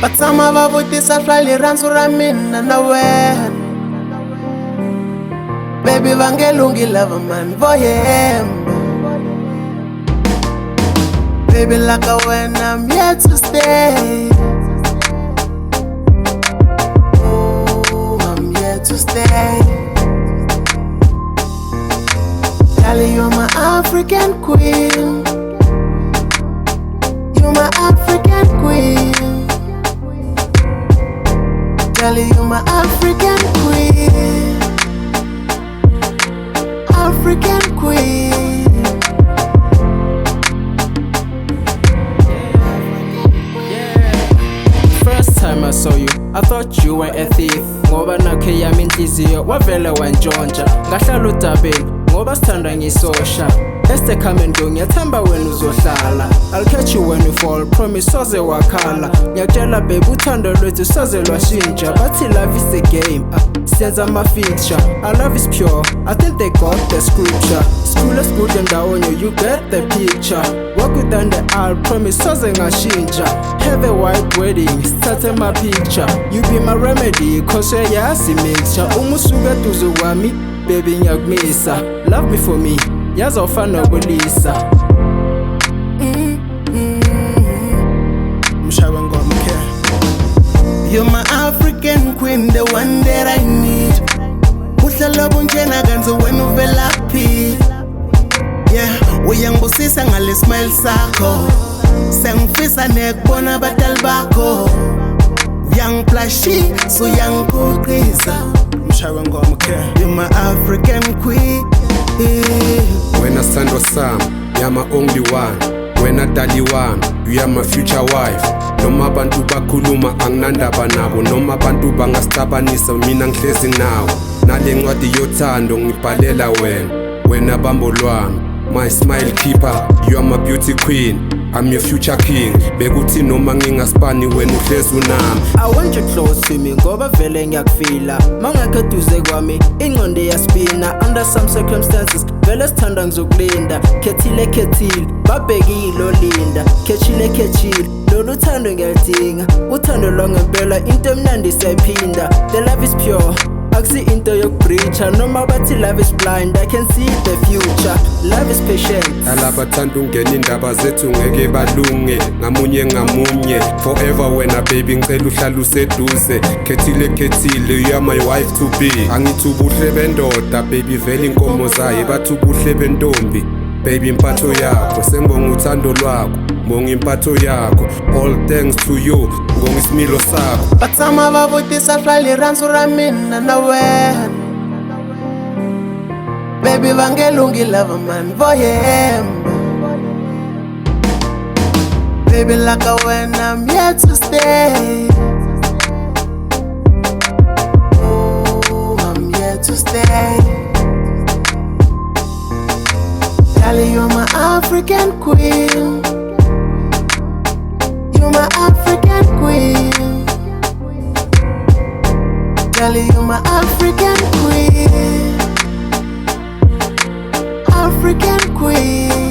Vatshama va vutisa swa rirhandzu ra mina na wena. Baby va nge lungi lava mani vo hemba. Baby like when I'm here to stay. Oh, I'm here to stay. Darling, you're my African queen. You're my African queen. Darling, you're my African queen. African queen. First time I saw you, I thought you were a thief. Ngoba nakhe yami inhliziyo wavele wantshontsha. Ngahlala udabeni ngoba sithanda ngisosha. Este come and go, ngiyathemba wena uzohlala. I'll catch you when you fall, promise soze wakhala. Ngiyakutshela babe uthando lwethu soze lwashintsha. Bathi love is a game, senza ama-fixture. Our love is pure, I think they got the scripture. School is good and down you get the picture. Walk within the aisle, promise soze ngashintsha. Have a white wedding, start my picture. You be my remedy, cause yazi mixture. Umusuka duze wami, baby ngiyakumisa. Love me for me, yazi awufana nokulisa. Mshaywa ngoma care. You're my African queen, the one that I need. Uhlala bunjena kanzi wena uvelaphi. Yeah, uyangibusisa ngale smile sakho. Sengifisa nekubona abadali bakho. Uyangiplashi, so uyangikhoqisa. Mshaywa ngoma care. You're my African queen. Wena sando sam, you're my only one. Wena dali wami, you are my future wife. Noma abantu bakhuluma anginandaba nabo, noma abantu bangasixabanisa mina ngihlezi nawe. Nale ncwadi yothando ngibhalela wena, wena bambo lwami. My smile keeper, you are my beauty queen. I'm your future king. Bekuthi noma ngingaspani wena uhlezi unami. I want you close to me ngoba vele ngiyakufila. Mangekho eduze kwami ingqondo iyaspina. Under some circumstances vele sithanda ngizokulinda. Khethile babhekile olinda. Khethile lolu thando ngiyalidinga. Uthando lwangempela into emnandi siyayiphinda. The love is pure, akusi into yokubreacha. Noma bathi love is blind, I can see the future. Love is patient. Alabathanda ungena indaba zethu ngeke balunge ngamunye. Forever wena baby ngicela uhlale useduze. Khethile you are my wife to be. Angithi ubuhle bendoda baby vele inkomo zayo bathi ubuhle bentombi. Baby impatho yakho sengibonga uthando lwakho, mbonga impatho yakho. All thanks to you, ngibonga isimilo sakho. Vatshama va vutisa swa rirhandzu ra mina na wena. Baby va nge lungi lava mani vo hemba. Baby like when I'm here to stay. Oh, I'm here to stay. Darling, you're my African queen. You're my African queen. Darling, you're my African queen. African queen.